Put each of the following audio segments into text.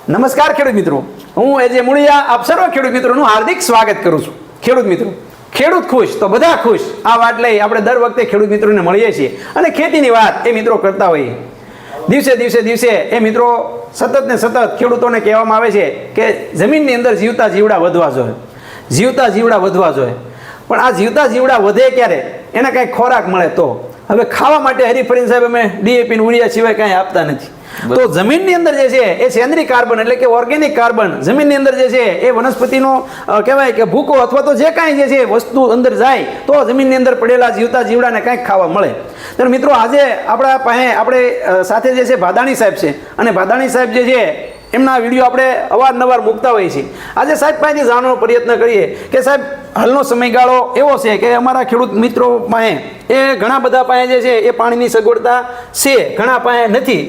નમસ્કાર ખેડૂત મિત્રો, હું એજે મુળિયા આપ સર્વ ખેડૂત મિત્રોનું હાર્દિક સ્વાગત કરું છું. ખેડૂત મિત્રો, ખેડૂત ખુશ તો બધા ખુશ, આ વાત લઈ આપણે દર વખતે ખેડૂત મિત્રોને મળીએ છીએ અને ખેતીની વાત એ મિત્રો કરતા હોઈએ. દિવસે એ મિત્રો સતત ને સતત ખેડૂતોને કહેવામાં આવે છે કે જમીનની અંદર જીવતા જીવડા વધવા જોઈએ. પણ આ જીવતા જીવડા વધે ક્યારે? એને કાંઈ ખોરાક મળે તો. હવે ખાવા માટે હરીફરીન સાહેબ અમે ડીએપી ઉરિયા સિવાય કાંઈ આપતા નથી. તો જમીનની અંદર જે છે એ સેન્દ્રીય કાર્બન એટલે કે ઓર્ગેનિક કાર્બન જમીનની અંદર જે છે એ વનસ્પતિનો કહેવાય કે ભૂકો અથવા તો જે કાંઈ જે છે વસ્તુ અંદર જાય તો જમીનની અંદર પડેલા જીવતા જીવડાને કાંઈક ખાવા મળે. તો મિત્રો આજે આપણા પાસે આપણે સાથે જે છે ભાદાણી સાહેબ છે અને ભાદાણી સાહેબ જે છે એમના વિડીયો આપણે અવારનવાર મૂકતા હોઈએ છીએ. આજે સાહેબ પાસેથી જાણવાનો પ્રયત્ન કરીએ કે સાહેબ હાલનો સમયગાળો એવો છે કે અમારા ખેડૂત મિત્રો પાસે એ ઘણા બધા પાસે જે છે એ પાણીની સગવડતા છે, ઘણા પાસે નથી,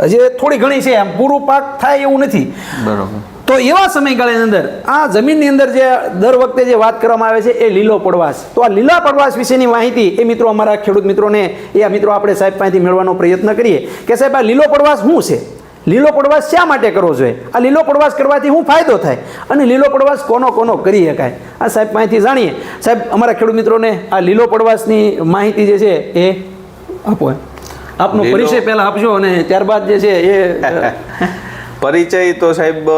હજી થોડી ઘણી છે, આમ પૂરું પાક થાય એવું નથી. બરોબર. તો એવા સમયગાળાની અંદર આ જમીનની અંદર જે દર વખતે જે વાત કરવામાં આવે છે એ લીલો પડવાશ. તો આ લીલા પડવાશ વિશેની માહિતી એ મિત્રો અમારા ખેડૂત મિત્રોને એ મિત્રો આપણે સાહેબ પાસેથી મેળવવાનો પ્રયત્ન કરીએ કે સાહેબ આ લીલો પડવાશ શું છે, લીલો પડવાશ શા માટે કરવો જોઈએ, આ લીલો પડવાશ કરવાથી શું ફાયદો થાય અને લીલો પડવાશ કોનો કરી શકાય, આ સાહેબ પાસેથી જાણીએ. સાહેબ અમારા ખેડૂત મિત્રોને આ લીલો પડવાશની માહિતી જે છે એ આપો. આપનો પરિચય પહેલા આપજો અને ત્યારબાદ જે છે એ પરિચય તો સાહેબ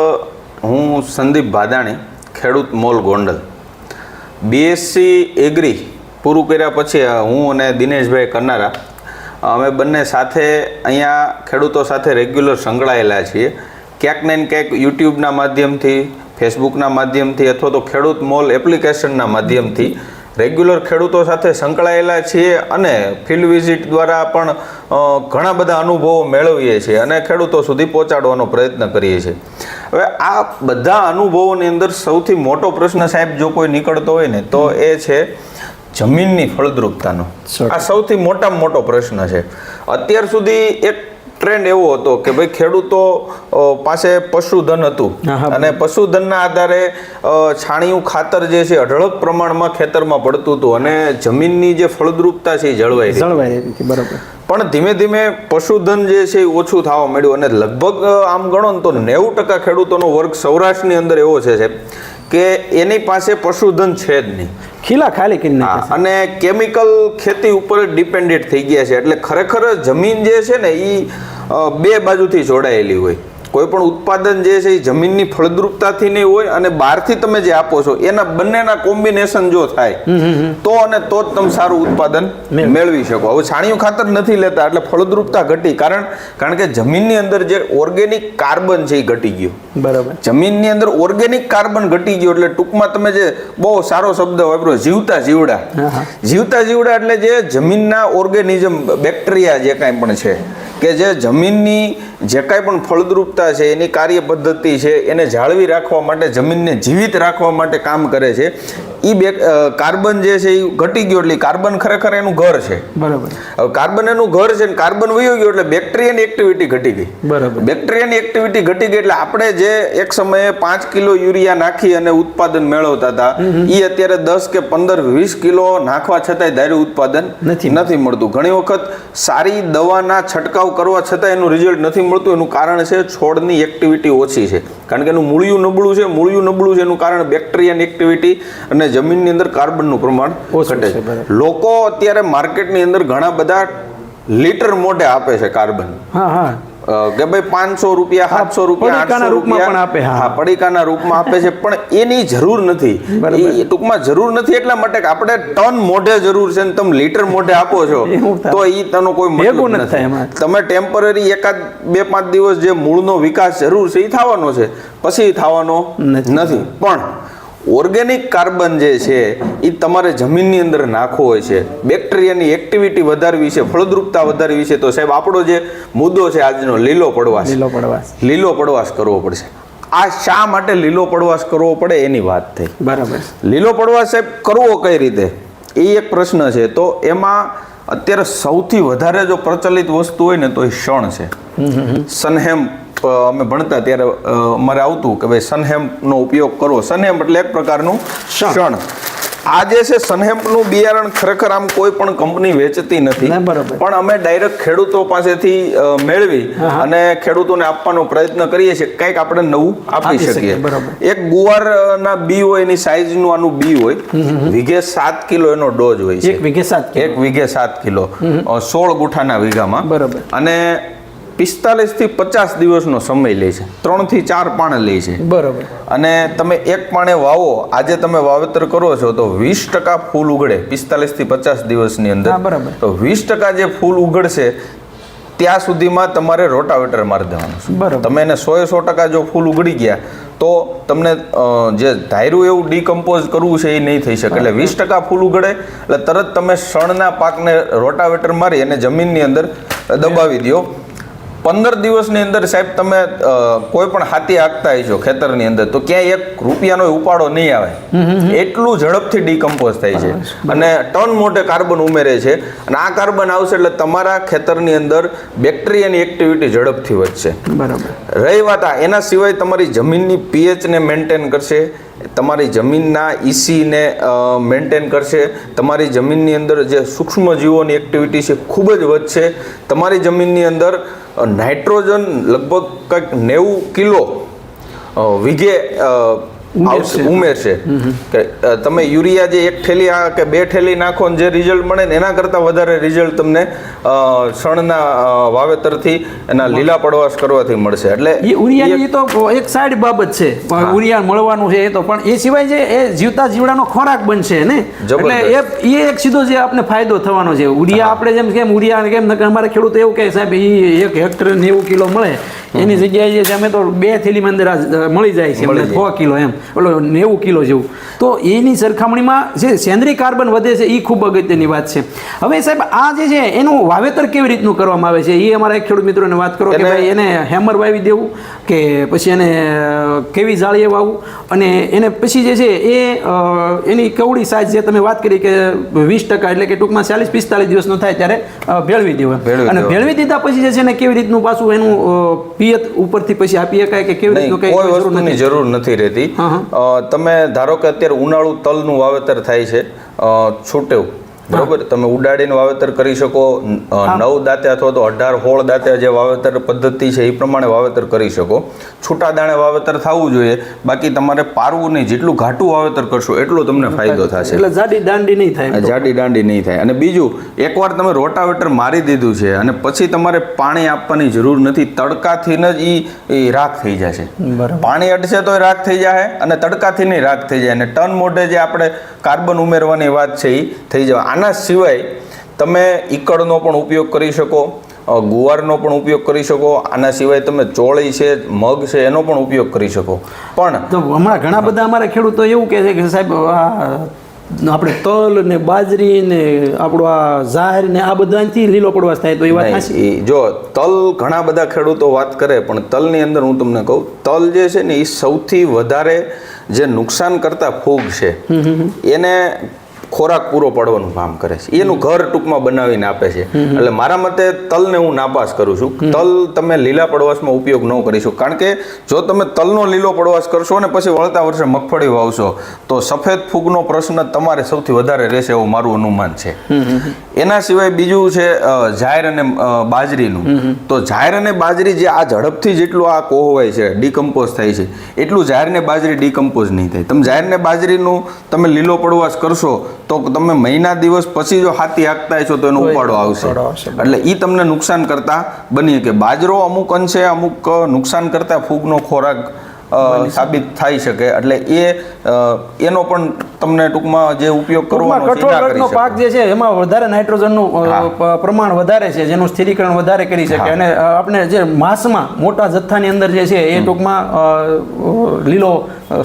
હું સંદીપ ભાદાણી, ખેડૂત મોલ ગોંડલ. બીએસસી એગ્રી પૂરું કર્યા પછી હું અને દિનેશભાઈ કરનારા અમે બંને સાથે અહીંયા ખેડૂતો સાથે રેગ્યુલર સંકળાયેલા છીએ. ક્યાંક ને ક્યાંક યુટ્યુબના માધ્યમથી, ફેસબુકના માધ્યમથી અથવા તો ખેડૂત મોલ એપ્લિકેશનના માધ્યમથી રેગ્યુલર ખેડૂતો સાથે સંકળાયેલા છીએ અને ફિલ્ડ વિઝિટ દ્વારા પણ ઘણા બધા અનુભવો મેળવીએ છીએ અને ખેડૂતો સુધી પહોંચાડવાનો પ્રયત્ન કરીએ છીએ. હવે આ બધા અનુભવોની અંદર સૌથી મોટો પ્રશ્ન સાહેબ જો કોઈ નીકળતો હોય ને તો એ છે જમીનની ફળદ્રુપતાનો. આ સૌથી મોટામાં મોટો પ્રશ્ન છે. અત્યાર સુધી એક ટ્રેન્ડ એવો હતો કે ભાઈ ખેડૂતો પાસે પશુધન હતું અને પશુધનના આધારે છાણિયું ખાતર જે છે અઢળક પ્રમાણમાં ખેતરમાં પડતું હતું અને જમીનની જે ફળદ્રુપતા છે એ જળવાઈ રહી. બરાબર. પણ ધીમે ધીમે પશુધન જે છે એ ઓછું થવા માંડ્યું અને લગભગ આમ ગણો ને તો 90% ખેડૂતોનો વર્ગ સૌરાષ્ટ્રની અંદર એવો છે કે એની પાસે પશુધન છે જ નહીં, ખીલા ખાલી કરી નાખે અને કેમિકલ ખેતી ઉપર ડિપેન્ડેન્ટ થઈ ગયા છે. એટલે ખરેખર જમીન જે છે ને એ બે બાજુથી જોડાયેલી હોય. કોઈ પણ ઉત્પાદન જે છે એ જમીનની ફળદ્રુપતાથી નહીં હોય અને બહારથી તમે જે આપો છો એના બંનેના કોમ્બિનેશન જો થાય તો જ તમે સારું ઉત્પાદન મેળવી શકો. હવે છાણિયું ખાતર નથી લેતા એટલે ફળદ્રુપતા ઘટી, કારણ કે જમીનની અંદર જે ઓર્ગેનિક કાર્બન છે એ ઘટી ગયો. બરાબર. જમીનની અંદર ઓર્ગેનિક કાર્બન ઘટી ગયો એટલે ટૂંકમાં તમે જે બહુ સારો શબ્દ વાપર્યો જીવતા જીવડા એટલે જે જમીનના ઓર્ગેનિઝમ, બેક્ટેરિયા જે કાંઈ પણ છે કે જે જમીનની જે કાંઈ પણ ફળદ્રુપતા છે એની કાર્ય પદ્ધતિ છે એને જાળવી રાખવા માટે, જમીનને જીવિત રાખવા માટે કામ કરે છે. એ કાર્બન જે છે એ ઘટી ગયો એટલે કાર્બન ખરેખર એનું ઘર છે. બરાબર. હવે કાર્બન એનું ઘર છે ને કાર્બન વયો ગયો એટલે બેક્ટેરિયાની એક્ટિવિટી ઘટી ગઈ. બરાબર. બેક્ટેરિયાની એક્ટિવિટી ઘટી ગઈ એટલે આપણે જે એક સમયે 5 કિલો યુરિયા નાખી અને ઉત્પાદન મેળવતા હતા એ અત્યારે 10 કે 15, 20 કિલો નાખવા છતાંય ધાર્યું ઉત્પાદન નથી મળતું. ઘણી વખત સારી દવાના છંટકાવ કરવા છતાં એનું રિઝલ્ટ નથી મળતું. એનું કારણ છે છોડની એક્ટિવિટી ઓછી છે, કારણ કે એનું મૂળિયું નબળું છે. એનું કારણ બેક્ટેરિયાની એક્ટિવિટી અને જમીનની અંદર કાર્બનનું પ્રમાણ ઘટે છે. લોકો અત્યારે માર્કેટની અંદર ઘણા બધા લીટર મોઢે આપે છે કાર્બન. કે ભાઈ 500 રૂપિયા, 700 રૂપિયા, 800 રૂપિયા પડીકાના રૂપમાં આપે છે, પણ એની જરૂર નથી. ટૂંકમાં જરૂર નથી એટલા માટે કે આપણે ટન મોઢે જરૂર છે ને તમે લીટર મોઢે આપો છો તો એ તેનો કોઈ મતલબ નથી. તમે ટેમ્પરરી 1-2-5 દિવસ જે મૂળનો વિકાસ જરૂર છે એ થવાનો છે, પછી થવાનો નથી. પણ ઓર્ગેનિક કાર્બન જે છે એ તમારે જમીનની અંદર નાખવો હોય છે, બેક્ટેરિયાની એક્ટિવિટી વધારવી છે, ફળદ્રુપતા વધારવી છે. તો સાહેબ આપણો જે મુદ્દો છે આજનો લીલો પડવાશ કરવો પડશે. આ શા માટે લીલો પડવાશ કરવો પડે એની વાત થઈ. બરાબર. લીલો પડવાશ સાહેબ કરવો કઈ રીતે એ એક પ્રશ્ન છે. તો એમાં અત્યારે સૌથી વધારે જો પ્રચલિત વસ્તુ હોય ને તો એ શણ છે. સનહેમ અમે ભણતા ત્યારે અમારે આવતું કે ભાઈ સનહેમનો ઉપયોગ કરવો. સનહેમ એટલે એક પ્રકારનું શણ. આ જે છે સનહેમ્પનું બિયારણ ખરેખર આમ કોઈ પણ કંપની વેચતી નથી, ના, બરોબર. પણ અમે ડાયરેક્ટ ખેડૂતો પાસેથી મેળવી અને ખેડૂતોને આપવાનો પ્રયત્ન કરીએ છીએ, કંઈક આપણે નવું આપી શકીએ. બરોબર. એક ગુવારના બી હોય, એની સાઈઝનું આનું બી હોય, વીઘે 7 કિલો એનો ડોઝ હોય છે. 1 વીઘે 7 કિલો. 1 વીઘે 7 કિલો, 16 ગુઠાના વીઘામાં. બરોબર. અને 45 થી 50 દિવસનો સમય લે છે, 3 થી 4 પાણ લે છે. બરોબર. અને તમે એક પાણે વાવો, આજે તમે વાવેતર કરો છો તો 20% ફૂલ ઉગડે 45 થી 50 દિવસની અંદર. હા, બરાબર. તો 20% જે ફૂલ ઉગડશે ત્યાં સુધીમાં તમારે રોટાવેટર મારી દેવાનું છે. બરાબર. તમે એને 100% જો ફૂલ ઉગડી ગયા તો તમને જે ધાર્યું એવું ડીકમ્પોઝ કરવું છે એ નહીં થઈ શકે. એટલે 20% ફૂલ ઉગડે એટલે તરત તમે શણના પાકને રોટાવેટર મારી અને જમીનની અંદર દબાવી દો. 15 દિવસની અંદર સાહેબ તમે કોઈ પણ હાથી હાંકતા હશો ખેતરની અંદર તો ક્યાંય 1 રૂપિયાનો ઉપાડો નહીં આવે, એટલું ઝડપથી ડીકમ્પોઝ થાય છે અને ટન મોટે કાર્બન ઉમેરે છે. અને આ કાર્બન આવશે એટલે તમારા ખેતરની અંદર બેક્ટેરિયાની એક્ટિવિટી ઝડપથી વધશે. બરાબર. રહી વાત એના સિવાય તમારી જમીનની પીએચને મેન્ટેન કરશે, તમારી જમીનના ઇસીને મેન્ટેન કરશે, તમારી જમીનની અંદર જે સૂક્ષ્મ જીવોની એક્ટિવિટી છે ખૂબ જ વધશે. તમારી જમીનની અંદર નાઇટ્રોજન લગભગ કંઈક 90 કિલો વીઘે ઉમેરશે. કે તમે યુરિયા જે 1 થેલી કે 2 થેલી નાખો ને જે રિઝલ્ટ મળે ને એના કરતાં વધારે રિઝલ્ટ તમને શણના વાવેતરથી એના લીલા પડવાશ કરવાથી મળશે. એટલે યુરિયાની તો એક સાઈડ બાબત છે, યુરિયા મળવાનું છે એ તો, પણ એ સિવાય જે એ જીવતા જીવડાનો ખોરાક બનશે ને, એટલે એ એક સીધો જે આપણે ફાયદો થવાનો છે. યુરિયા આપણે જેમ કેમ યુરિયા કેમ અમારે ખેડૂતો એવું કહે સાહેબ એ 1 હેક્ટર 90 કિલો મળે, એની જગ્યાએ જે અમે તો 2 થેલીમાં અંદર મળી જાય છે 6 કિલો એમ, ઓલો 90 કિલો જેવું. તો એની સરખામણીમાં જે સેન્દ્રીય કાર્બન વધે છે એ ખૂબ અગત્યની વાત છે. હવે સાહેબ આ જે છે એનું વાવેતર કેવી રીતનું કરવામાં આવે છે એ અમારા એક ખેડૂત મિત્રોને વાત કરો કે ભાઈ એને હેમર વાવી દેવું કે પછી એને કેવી જાળીએ વાવવું, અને એને પછી જે છે એ એની કવડી સાઈઝ જે તમે વાત કરી કે 20% એટલે કે ટૂંકમાં 40-45 દિવસનો થાય ત્યારે ભેળવી દેવું, અને ભેળવી દીધા પછી જે છે ને કેવી રીતનું પાછું એનું પિયત ઉપરથી પછી આપી શકાય કે કેવી રીતનું કોઈ વસ્તુની જરૂર નથી રહેતી. તમે ધારો કે અત્યારે ઉનાળુ તલનું વાવેતર થાય છે છૂટેવું, બરોબર, તમે ઉડાડીને વાવેતર કરી શકો, 9 દાંતે અથવા તો 18-16 દાંતે જે વાવેતર પદ્ધતિ છે એ પ્રમાણે વાવેતર કરી શકો. છૂટા દાણે વાવેતર થવું જોઈએ, બાકી તમારે પારવું નહીં. જેટલું ઘાટું વાવેતર કરશો એટલો તમને ફાયદો થશે, એટલે જાડી દાંડી નહીં થાય. જાડી દાંડી નહીં થાય. અને બીજું, એકવાર તમે રોટાવેટર મારી દીધું છે અને પછી તમારે પાણી આપવાની જરૂર નથી, તડકાથી જ એ રાખ થઈ જશે. પાણી અટશે તો રાખ થઈ જાય અને તડકાથી નહીં રાખ થઈ જાય, અને ટન મોઢે જે આપણે કાર્બન ઉમેરવાની વાત છે એ થઈ જાય. આના સિવાય તમે ઈકળનો પણ ઉપયોગ કરી શકો, ગુવારનો પણ ઉપયોગ કરી શકો, આના સિવાય તમે ચોળી છે, મગ છે એનો પણ ઉપયોગ કરી શકો. પણ તો હમણાં ઘણા બધા અમારા ખેડૂતો એવું કહે છે કે સાહેબ આપણે તલ ને બાજરી ને આપણું આ જાહેર ને આ બધાથી લીલો પડવાશ થાય, તો એ વાત સાચી? જો તલ ઘણા બધા ખેડૂતો વાત કરે, પણ તલની અંદર હું તમને કહું, તલ જે છે ને એ સૌથી વધારે જે નુકસાન કરતા ફૂગ છે એને ખોરાક પૂરો પાડવાનું કામ કરે છે, એનું ઘર ટૂંકમાં બનાવીને આપે છે. એટલે મારા મતે તલને હું નાપાસ કરું છું. તલ તમે લીલા પડવાશમાં ઉપયોગ ન કરીશું, કારણ કે જો તમે તલનો લીલો પડવાશ કરશો ને પછી વળતા વર્ષે મગફળી વાવશો તો સફેદ ફૂગનો પ્રશ્ન તમારે સૌથી વધારે રહેશે એવું મારું અનુમાન છે. એના સિવાય બીજું છે જાહેર અને બાજરીનું. તો જાહેર અને બાજરી જે આ ઝડપથી જેટલું આ કોહવાય છે, ડીકમ્પોઝ થાય છે, એટલું જાહેર ને બાજરી ડીકમ્પોઝ નહીં થાય. તમે જાહેર ને બાજરીનું તમે લીલો પડવાશ કરશો તો તમે મહિના દિવસ પછી જો હાથી હાંકતા છો તો એનો ઉપાડો આવશે, એટલે એ તમને નુકસાન કરતા બની શકે. બાજરો અમુક અંશે અમુક નુકસાન કરતા ફૂગનો ખોરાક સાબિત થઈ શકે, એટલે એનો પણ તમને ટૂંકમાં જે ઉપયોગ કરવાનો છે કઠોળનો પાક જે છે એમાં વધારે નાઇટ્રોજનનું પ્રમાણ વધારે છે, જેનું સ્થિરીકરણ વધારે કરી શકે, અને આપણે જે માસમાં મોટા જથ્થાની અંદર જે છે એ ટૂંકમાં લીલો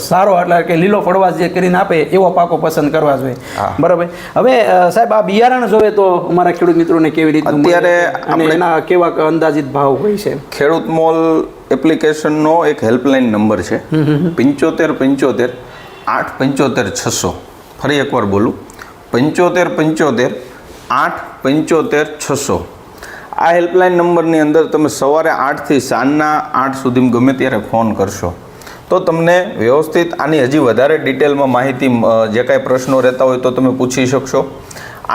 સારો એટલે કે લીલો પડવાશ જે કરીને આપે એવો પાકો પસંદ કરવા જોઈએ. બરાબર. હવે સાહેબ આ બિયારણ જોવે તો અમારા ખેડૂત મિત્રોને કેવી રીતે અત્યારે એના કેવા અંદાજિત ભાવ હોય છે? ખેડૂત મોલ એપ્લિકેશનનો એક હેલ્પલાઇન નંબર છે 7575 875 600. ફરી એકવાર બોલું, 7575 875 600. આ હેલ્પલાઇન નંબરની અંદર તમે સવારે 8 થી સાંજના 8 સુધી ગમે ત્યારે ફોન કરશો તો તમને વ્યવસ્થિત આની હજી વધારે ડિટેલમાં માહિતી જે કાંઈ પ્રશ્નો રહેતા હોય તો તમે પૂછી શકશો.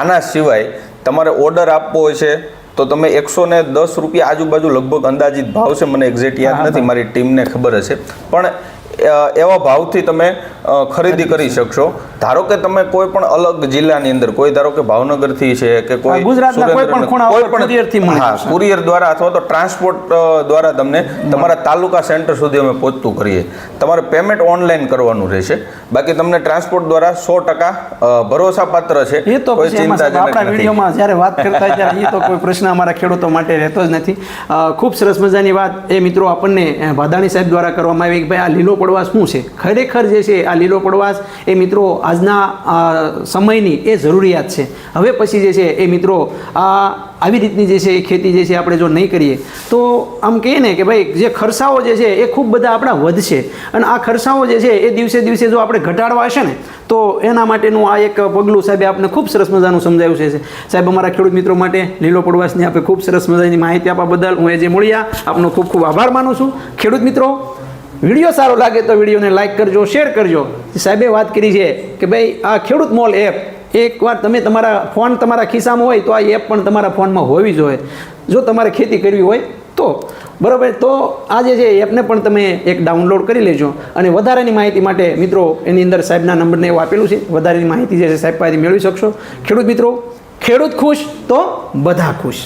આના સિવાય તમારે ઓર્ડર આપવો હોય છે તો તમે 110 રૂપિયા આજુબાજુ લગભગ અંદાજિત ભાવ છે, મને એક્ઝેક્ટ યાદ નથી, મારી ટીમને ખબર હશે, પણ એવા ભાવથી તમે ખરીદી કરી શકશો. ધારો કે તમે કોઈ પણ અલગ જિલ્લાની અંદર, કોઈ ધારો કે ભાવનગરથી છે કે કોઈ ગુજરાતના કોઈ પણ ખૂણા ઉપર કુરિયરથી મળી જશે. કુરિયર દ્વારા અથવા તો ટ્રાન્સપોર્ટ દ્વારા તમને તમારા તાલુકા સેન્ટર સુધી અમે પહોંચતું કરીએ. તમારે પેમેન્ટ ઓનલાઈન કરવાનું રહેશે, બાકી તમને ટ્રાન્સપોર્ટ દ્વારા 100% ભરોસાપાત્ર છે. એ તો કોઈ ચિંતાજનક આપણા નથી. વિડીયોમાં જ્યારે વાત કરતા હોય ત્યારે એ તો કોઈ પ્રશ્ન અમારા ખેડૂતો માટે રહેતો જ નથી. ખૂબ સરસ મજાની વાત એ મિત્રો આપણને ભાદાણી સાહેબ દ્વારા કરવામાં આવી કે ભાઈ આ લીલો પડવાશ શું છે. ખરેખર જે છે આ લીલો પડવાશ એ મિત્રો આજના સમયની એ જરૂરિયાત છે. હવે પછી જે છે એ મિત્રો આવી રીતની જે છે એ ખેતી જે છે આપણે જો નહીં કરીએ તો આમ કહીએ ને કે ભાઈ જે ખર્ચાઓ જે છે એ ખૂબ બધા આપણા વધશે, અને આ ખર્ચાઓ જે છે એ દિવસે દિવસે જો આપણે ઘટાડવા હશે ને તો એના માટેનું આ એક પગલું સાહેબે આપણે ખૂબ સરસ મજાનું સમજાવ્યું છે. સાહેબ અમારા ખેડૂત મિત્રો માટે લીલો પડવાશની આપણે ખૂબ સરસ મજાની માહિતી આપવા બદલ હું જે મળ્યા આપનો ખૂબ ખૂબ આભાર માનું છું. ખેડૂત મિત્રો, વિડીયો સારો લાગે તો વિડીયોને લાઇક કરજો, શેર કરજો. સાહેબે વાત કરી છે કે ભાઈ આ ખેડૂત મોલ એપ એકવાર તમે તમારા ફોન તમારા ખિસ્સામાં હોય તો આ એપ પણ તમારા ફોનમાં હોવી જોઈએ જો તમારે ખેતી કરવી હોય તો. બરાબર, તો આ જે છે એપને પણ તમે એક ડાઉનલોડ કરી લેજો, અને વધારાની માહિતી માટે મિત્રો એની અંદર સાહેબના નંબરને એવું આપેલું છે, વધારાની માહિતી જે છે સાહેબ પાસેથી મેળવી શકશો. ખેડૂત મિત્રો, ખેડૂત ખુશ તો બધા ખુશ.